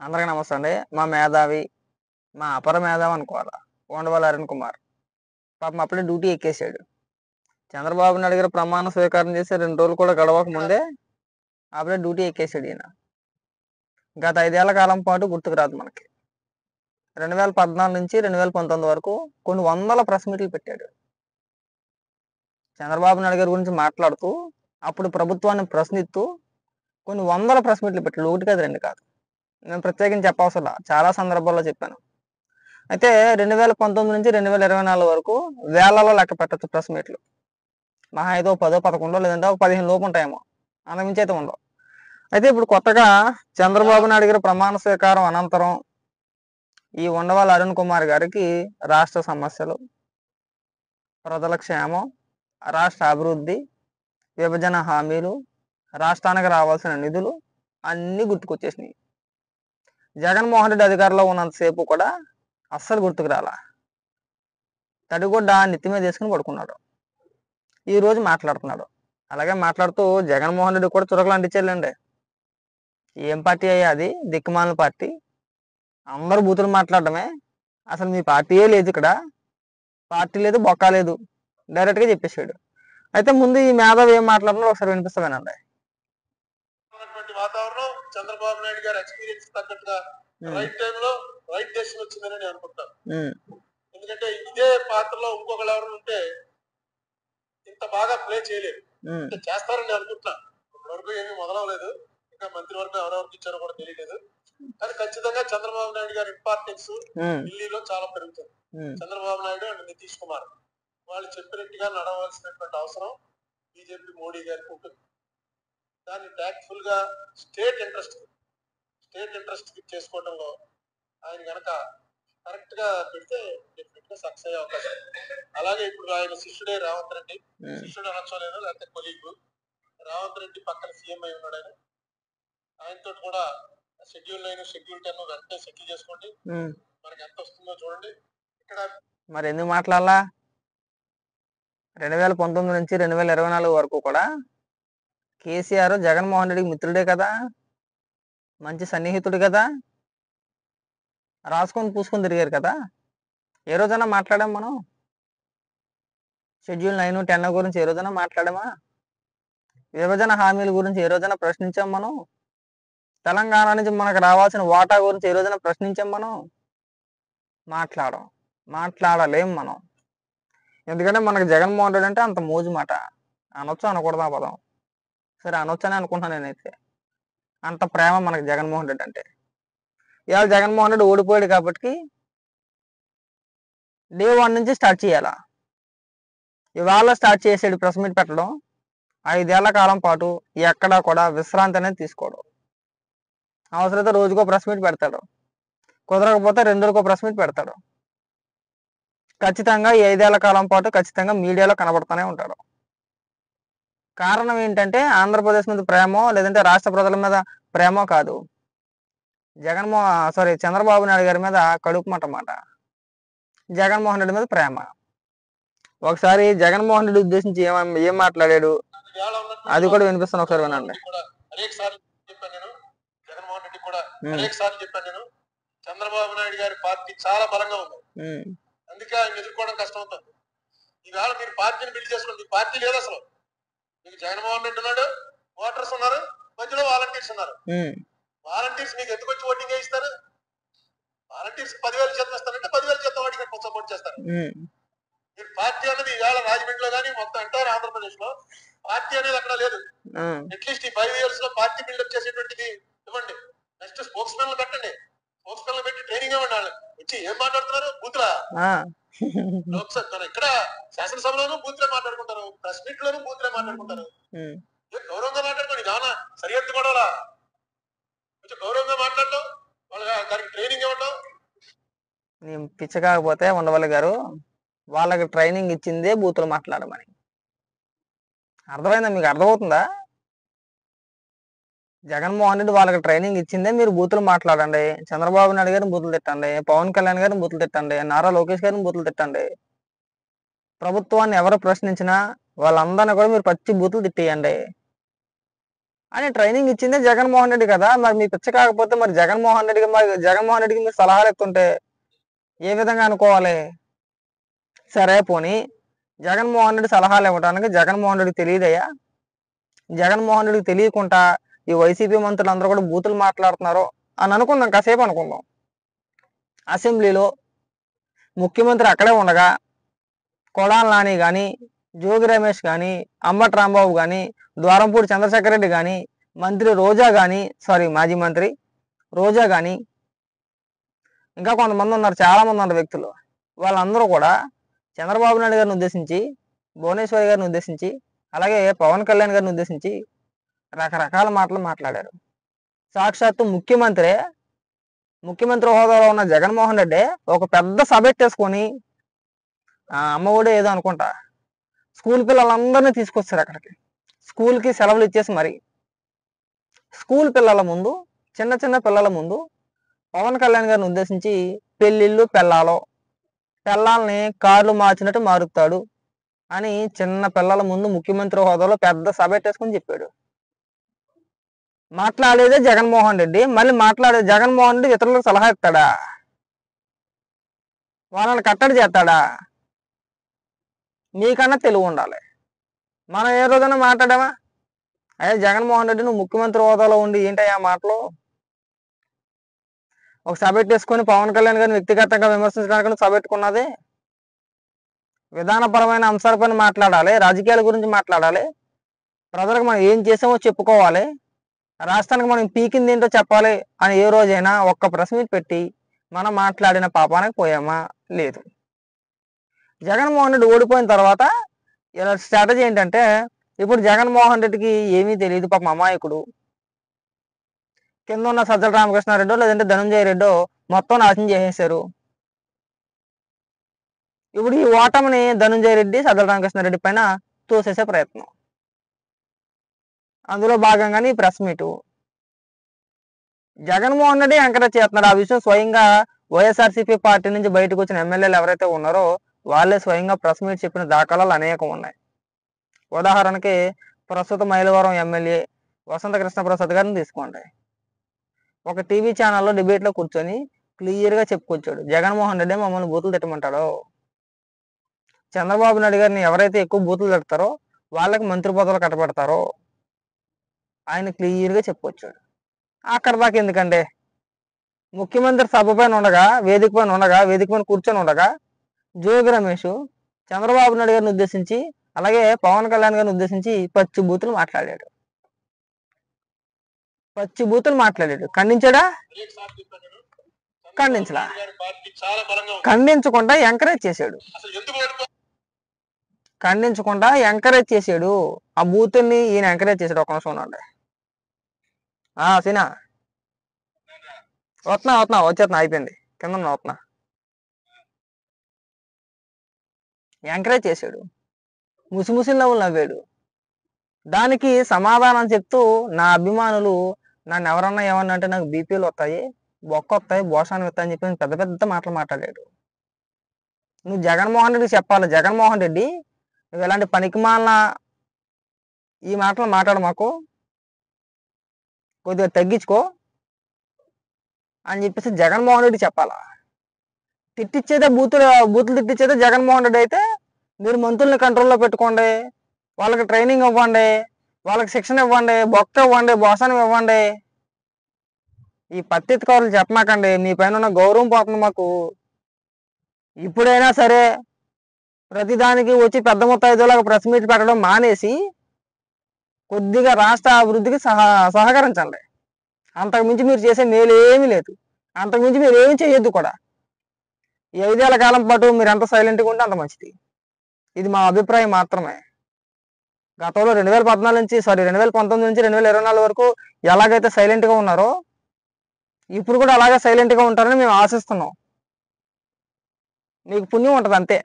అందరికీ నమస్తే అండి. మా మేధావి, మా అపర మేధావి అనుకోవాలా. ఉండవల్లి అరుణ్ కుమార్. పాపం అప్పుడే డ్యూటీ ఎక్కేసాడు. చంద్రబాబు నాయుడు గారు ప్రమాణ స్వీకారం చేసి 2 రోజులు కూడా గడవక ముందే అప్పుడే డ్యూటీ ఎక్కేసాడు ఈయన. గత 5 ఏళ్ల కాలం పాటు గుర్తుకు రాదు మనకి. 2014 నుంచి 2019 వరకు కొన్ని వందల ప్రెస్ మీట్లు పెట్టాడు. చంద్రబాబు నాయుడు గారి గురించి మాట్లాడుతూ, అప్పుడు ప్రభుత్వాన్ని ప్రశ్నిస్తూ కొన్ని వందల ప్రెస్ మీట్లు పెట్టాడు. 1 కాదు, 2 కాదు. నేను ప్రత్యేకించి చెప్పవసరలా. చాలా సందర్భాల్లో చెప్పాను. అయితే 2019 నుంచి 2024 వరకు వేలలో లెక్క పెట్టచ్చు ప్రెస్ మీట్లు. మహా అయితే 10, 11 లేదంటే 15 లోపు ఉంటాయేమో, అంతకుమించి అయితే ఉండవు. అయితే ఇప్పుడు కొత్తగా చంద్రబాబు నాయుడు గారి ప్రమాణ స్వీకారం అనంతరం ఈ ఉండవల్లి అరుణ్ కుమార్ గారికి రాష్ట్ర సమస్యలు, ప్రజల క్షేమం, రాష్ట్ర అభివృద్ధి, విభజన హామీలు, రాష్ట్రానికి రావాల్సిన నిధులు అన్నీ గుర్తుకొచ్చేసినాయి. జగన్మోహన్ రెడ్డి అధికారంలో ఉన్నంతసేపు కూడా అస్సలు గుర్తుకు రాలా. తడిగుడ్డ నెత్తి మీద వేసుకుని పడుకున్నాడు. ఈ రోజు మాట్లాడుతున్నాడు. అలాగే మాట్లాడుతూ జగన్మోహన్ రెడ్డి కూడా చురకలు అంటించాలండి. ఏం పార్టీ అయ్యా అది? దిక్కుమాలిన పార్టీ. అందరూ బూతులు మాట్లాడటమే. అసలు మీ పార్టీయే లేదు ఇక్కడ. పార్టీ లేదు, బొక్క లేదు, డైరెక్ట్గా చెప్పేశాడు. అయితే ముందు ఈ మేధావి ఏం మాట్లాడుతున్నారో ఒకసారి వినిపిస్తామేనండి. వాతావరణం చంద్రబాబు నాయుడు గారి ఎక్స్పీరియన్స్ తగ్గట్టుగా రైట్ టైంలో రైట్ డెసిషన్ వచ్చిందని నేను అనుకుంటాను. ఎందుకంటే ఇదే పాత్రలో ఇంకొకళ్ళు ఎవరు ఉంటే ఇంత బాగా ప్లే చేయలేదు. చేస్తారని నేను అనుకుంటున్నా. ఇప్పటివరకు ఏమీ మొదలవలేదు. ఇంకా మంత్రివర్గం ఎవరెవరికి ఇచ్చారో కూడా తెలియలేదు. కానీ ఖచ్చితంగా చంద్రబాబు నాయుడు గారి ఇంపార్టెన్స్ ఢిల్లీలో చాలా పెరుగుతుంది. చంద్రబాబు నాయుడు అండ్ నితీష్ కుమార్ వాళ్ళు చెప్పినట్టుగా నడవలసినటువంటి అవసరం బీజేపీ మోడీ గారికి ఉంటుంది. దాన్ని ట్యాక్ట్ఫుల్ గా స్టేట్ ఇంట్రెస్ట్ చేసుకోవడంలో ఆయన కనుక కరెక్ట్ గా పెడితే డెఫినెట్ గా సక్సెస్ అయ్యే అవకాశం. అలాగే ఇప్పుడు ఆయన శిష్యుడే రేవంత్ రెడ్డి, శిష్యుడు అనొచ్చలేదు లేకపోతే కొలీగ్. రేవంత్ రెడ్డి పక్కన సీఎం అయి ఉన్నాడు. ఆయనతో కూడా షెడ్యూల్ 9, షెడ్యూల్ 10 వెంటనే సెటిల్ చేసుకోండి. మనకి ఎంత వస్తుందో చూడండి. ఇక్కడ మరి ఎందుకు మాట్లాడాలా? 2019 నుంచి 2024 వరకు కూడా కేసీఆర్ జగన్మోహన్ రెడ్డికి మిత్రుడే కదా, మంచి సన్నిహితుడు కదా, రాసుకొని పూసుకొని తిరిగారు కదా. ఏ రోజైనా మాట్లాడాం మనం? షెడ్యూల్ 9, 10 గురించి ఏ రోజైనా మాట్లాడామా? విభజన హామీల గురించి ఏ రోజైనా ప్రశ్నించాం మనం? తెలంగాణ నుంచి మనకు రావాల్సిన వాటా గురించి ఏ రోజైనా ప్రశ్నించాం మనం? మాట్లాడలేం మనం. ఎందుకంటే మనకు జగన్మోహన్ రెడ్డి అంటే అంత మోజు మాట. అనొచ్చు అనకూడదు ఆ పదం, సరే అనొచ్చని అనుకుంటున్నాను నేనైతే. అంత ప్రేమ మనకు జగన్మోహన్ రెడ్డి అంటే. ఇవాళ జగన్మోహన్ రెడ్డి ఓడిపోయాడు కాబట్టి డే 1 నుంచి స్టార్ట్ చేయాలా. ఇవాళ స్టార్ట్ చేసాడు ప్రెస్ మీట్ పెట్టడం. 5 ఏళ్ల కాలం పాటు ఎక్కడా కూడా విశ్రాంతి అనేది తీసుకోవడం. అవసరమైతే రోజుకో ప్రెస్ మీట్ పెడతాడు, కుదరకపోతే 2 రోజుకో ప్రెస్ మీట్ పెడతాడు. ఖచ్చితంగా ఈ 5 ఏళ్ల కాలం పాటు ఖచ్చితంగా మీడియాలో కనబడుతూనే ఉంటాడు. కారణం ఏంటంటే ఆంధ్రప్రదేశ్ మీద ప్రేమో లేదంటే రాష్ట్ర ప్రజల మీద ప్రేమో కాదు, చంద్రబాబు నాయుడు గారి మీద కడుపు మాట. జగన్మోహన్ రెడ్డి మీద ప్రేమ. ఒకసారి జగన్మోహన్ రెడ్డి ఉద్దేశించి ఏం మాట్లాడాడు అది కూడా వినిపిస్తాను, ఒకసారి వినండి. జగన్మోహన్ రెడ్డి కూడా అనేక సార్లు చెప్పాను నేను, చంద్రబాబు నాయుడు గారి పార్టీ చాలా బలంగా ఉంది, అందుకే ఆయన ఎదుర్కోవడం కష్టం అవుతుంది. ఈవేళ మీరు పార్టీని బిల్డ్ చేసుకోండి. పార్టీ లేదు అసలు. మీకు జగన్మోహన్ రెడ్డి ఉన్నాడు, ఓటర్స్ ఉన్నారు, మధ్యలో వాలంటీర్స్ ఉన్నారు. వాలంటీర్స్ మీకు ఎందుకు వచ్చి ఓటింగ్ వేయిస్తారు? వాలంటీర్స్ 10,000 జీతం ఇస్తారంటే 10,000 జీతం వాడికి సపోర్ట్ చేస్తారు. మీరు పార్టీ అనేది ఈవేళ రాజమండ్రిలో కానీ మొత్తం ఎంటైర్ ఆంధ్రప్రదేశ్ లో పార్టీ అనేది అక్కడ లేదు. అట్లీస్ట్ ఈ 5 years లో పార్టీ బిల్డప్ చేసేటువంటిది ఇవ్వండి. నెక్స్ట్ స్పోక్స్ మెన్లు పెట్టండి. స్పోక్స్ మెన్లు పెట్టి ట్రైనింగ్ ఇవ్వండి. వాళ్ళు వచ్చి ఏం మాట్లాడుతున్నారు? బూత్లా ఇక్కడ శాసనసభలోనూ బూత్లే మాట్లాడుకుంటారు, ప్రెస్ మీట్ లోనూ బూత్లే మాట్లాడుకుంటారు. గౌరవంగా మాట్లాడుకోండి. కావున సరిహద్దు గొడవలా కొంచెం గౌరవంగా మాట్లాడటం, వాళ్ళ దానికి ట్రైనింగ్ ఇవ్వటం. పిచ్చ కాకపోతే ఉండవల్లి గారు వాళ్ళకి ట్రైనింగ్ ఇచ్చిందే బూతులు మాట్లాడమని. అర్థమైందా? మీకు అర్థమవుతుందా? జగన్మోహన్ రెడ్డి వాళ్ళకి ట్రైనింగ్ ఇచ్చిందే మీరు బూతులు మాట్లాడండి. చంద్రబాబు నాయుడు గారిని బూతులు తిట్టండి, పవన్ కళ్యాణ్ గారిని బూతులు తిట్టండి, నారా లోకేష్ గారిని బూతులు తిట్టండి. ప్రభుత్వాన్ని ఎవరు ప్రశ్నించినా వాళ్ళందరినీ కూడా మీరు పచ్చి బూతులు తిట్టేయండి. అని ట్రైనింగ్ ఇచ్చిందే జగన్మోహన్ రెడ్డి కదా. మరి మీ పిచ్చ కాకపోతే మరి జగన్మోహన్ రెడ్డికి మీరు సలహాలు ఇస్తుంటే ఏ విధంగా అనుకోవాలి? సరే పోనీ జగన్మోహన్ రెడ్డి సలహాలు ఇవ్వడానికి జగన్మోహన్ రెడ్డికి తెలియదయ్యా? జగన్మోహన్ రెడ్డికి తెలియకుండా ఈ వైసీపీ మంత్రులు అందరూ కూడా బూతులు మాట్లాడుతున్నారు అని అనుకుందాం, కాసేపు అనుకుందాం. అసెంబ్లీలో ముఖ్యమంత్రి అక్కడే ఉండగా కొడాల నాని కానీ, జోగి రమేష్ కానీ, అంబటి రాంబాబు కానీ, ద్వారంపూడి చంద్రశేఖర్ రెడ్డి కానీ, మంత్రి రోజా కానీ, మాజీ మంత్రి రోజా కానీ, ఇంకా కొంతమంది ఉన్నారు, చాలా మంది ఉన్నారు వ్యక్తులు. వాళ్ళందరూ కూడా చంద్రబాబు నాయుడు గారిని ఉద్దేశించి, భువనేశ్వరి గారిని ఉద్దేశించి, అలాగే పవన్ కళ్యాణ్ గారిని ఉద్దేశించి రకరకాల మాటలు మాట్లాడారు. సాక్షాత్తు ముఖ్యమంత్రి హోదాలో ఉన్న జగన్మోహన్ రెడ్డి ఒక పెద్ద సభ పెట్టేసుకొని, అమ్మ ఒడే ఏదో అనుకుంటా, స్కూల్ పిల్లలందరినీ తీసుకొచ్చారు అక్కడికి. స్కూల్కి సెలవులు ఇచ్చేసి మరి స్కూల్ పిల్లల ముందు, చిన్న చిన్న పిల్లల ముందు పవన్ కళ్యాణ్ గారిని ఉద్దేశించి పెళ్ళిళ్ళు పిల్లల్ని కార్లు మార్చినట్టు మారుతాడు అని చిన్న పిల్లల ముందు ముఖ్యమంత్రి హోదాలో పెద్ద సభ పెట్టేసుకొని చెప్పాడు. మాట్లాడేదే జగన్మోహన్ రెడ్డి, మళ్ళీ మాట్లాడేది జగన్మోహన్ రెడ్డి ఇతరులకు సలహా ఇస్తాడా? వాళ్ళని కట్టడి చేస్తాడా? మీకన్నా తెలివి ఉండాలి. మనం ఏ రోజైనా మాట్లాడామా? అయ్యా జగన్మోహన్ రెడ్డి, నువ్వు ముఖ్యమంత్రి హోదాలో ఉండి ఏంటయ్యా మాటలు? ఒక సభ పెట్టేసుకొని పవన్ కళ్యాణ్ గారిని వ్యక్తిగతంగా విమర్శించడానికి సభ పెట్టుకున్నది. విధానపరమైన అంశాలపైన మాట్లాడాలి, రాజకీయాల గురించి మాట్లాడాలి, ప్రజలకు మనం ఏం చేసామో చెప్పుకోవాలి, రాష్ట్రానికి మనం పీకింది ఏంటో చెప్పాలి అని ఏ రోజైనా ఒక్క ప్రెస్ మీట్ పెట్టి మనం మాట్లాడిన పాపానికి పోయామా? లేదు. జగన్మోహన్ రెడ్డి ఓడిపోయిన తర్వాత ఇలా స్ట్రాటజీ ఏంటంటే, ఇప్పుడు జగన్మోహన్ రెడ్డికి ఏమీ తెలియదు, పాపం అమాయకుడు. కింద ఉన్న సజ్జల రామకృష్ణారెడ్డో లేదంటే ధనంజయ రెడ్డో మొత్తం నాశనం చేసేశారు. ఇప్పుడు ఈ ఓటమిని ధనంజయ రెడ్డి, సజ్జల రామకృష్ణారెడ్డి పైన తోసేసే ప్రయత్నం. అందులో భాగంగానే ఈ press meet. Jaganmohan Reddy encourage చేస్తున్నాడు. ఆ విషయం స్వయంగా వైఎస్ఆర్సీపీ పార్టీ నుంచి బయటకు వచ్చిన ఎమ్మెల్యేలు ఎవరైతే ఉన్నారో వాళ్ళే స్వయంగా ప్రెస్ మీట్ చెప్పిన దాఖలాలు అనేకం ఉన్నాయి. ఉదాహరణకి ప్రస్తుత మైలవరం ఎమ్మెల్యే వసంత కృష్ణప్రసాద్ గారిని తీసుకోండి. ఒక టీవీ ఛానల్లో డిబేట్లో కూర్చొని క్లియర్గా చెప్పుకొచ్చాడు, జగన్మోహన్ రెడ్డి మమ్మల్ని బూతులు తిట్టమంటాడో, చంద్రబాబు నాయుడు గారిని ఎవరైతే ఎక్కువ బూతులు తిడతారో వాళ్ళకి మంత్రి పదవులు కట్టబెడతారో ఆయన క్లియర్గా చెప్పుకొచ్చాడు. అక్కడ దాకా ఎందుకంటే ముఖ్యమంత్రి సభ పైన ఉండగా, వేదిక పైన కూర్చొని ఉండగా జోగి రమేష్ చంద్రబాబు నాయుడు గారిని ఉద్దేశించి, అలాగే పవన్ కళ్యాణ్ గారిని ఉద్దేశించి పచ్చి బూతులు మాట్లాడాడు. ఖండించాడా? ఖండించలా. ఖండించకుండా ఎంకరేజ్ చేశాడు. ఆ బూతుల్ని ఈయన ఎంకరేజ్ చేశాడు. ఒక నిమిషం ఉండండి. సీనా వచ్చేస్తున్నా, అయిపోయింది, కింద వస్తున్నా. ఎంకరేజ్ చేశాడు, ముసిముసి నవ్వులు నవ్వాడు. దానికి సమాధానం చెప్తూ నా అభిమానులు నన్ను ఎవరన్నా ఏమన్నా అంటే నాకు బీపీలు వస్తాయి, బొక్క వస్తాయి, బోషాన్ని వస్తాయి అని చెప్పి పెద్ద పెద్ద మాటలు మాట్లాడాడు. నువ్వు జగన్మోహన్ రెడ్డికి చెప్పాలి, జగన్మోహన్ రెడ్డి నువ్వు ఇలాంటి పనికిమాలిన ఈ మాటలు మాట్లాడు, మాకు కొద్దిగా తగ్గించుకో అని చెప్పేసి జగన్మోహన్ రెడ్డి చెప్పాలా. తిట్టిచ్చేదే బూతులు తిట్టిచ్చేదే జగన్మోహన్ రెడ్డి అయితే మీరు మంత్రుల్ని కంట్రోల్లో పెట్టుకోండి, వాళ్ళకి ట్రైనింగ్ ఇవ్వండి, వాళ్ళకి శిక్షణ ఇవ్వండి, బొక్క ఇవ్వండి, బోసానం ఇవ్వండి. ఈ పత్తికారులు చెప్పమాకండి, మీ పైన ఉన్న గౌరవం పోతుంది మాకు. ఇప్పుడైనా సరే ప్రతిదానికి వచ్చి పెద్ద మొత్తాయిలాగా ప్రెస్ మీట్ పెట్టడం మానేసి కొద్దిగా రాష్ట్ర అభివృద్ధికి సహకరించండి. అంతకుమించి మీరు చేసే మేలు ఏమీ లేదు, అంతకుమించి మీరు ఏమి చేయొద్దు కూడా. ఈ 5 ఏళ్ల కాలం పాటు మీరు ఎంత సైలెంట్గా ఉంటే అంత మంచిది. ఇది మా అభిప్రాయం మాత్రమే. గతంలో 2019 నుంచి 2024 వరకు ఎలాగైతే సైలెంట్గా ఉన్నారో ఇప్పుడు కూడా అలాగే సైలెంట్గా ఉంటారని మేము ఆశిస్తున్నాం. మీకు పుణ్యం ఉంటుంది అంతే.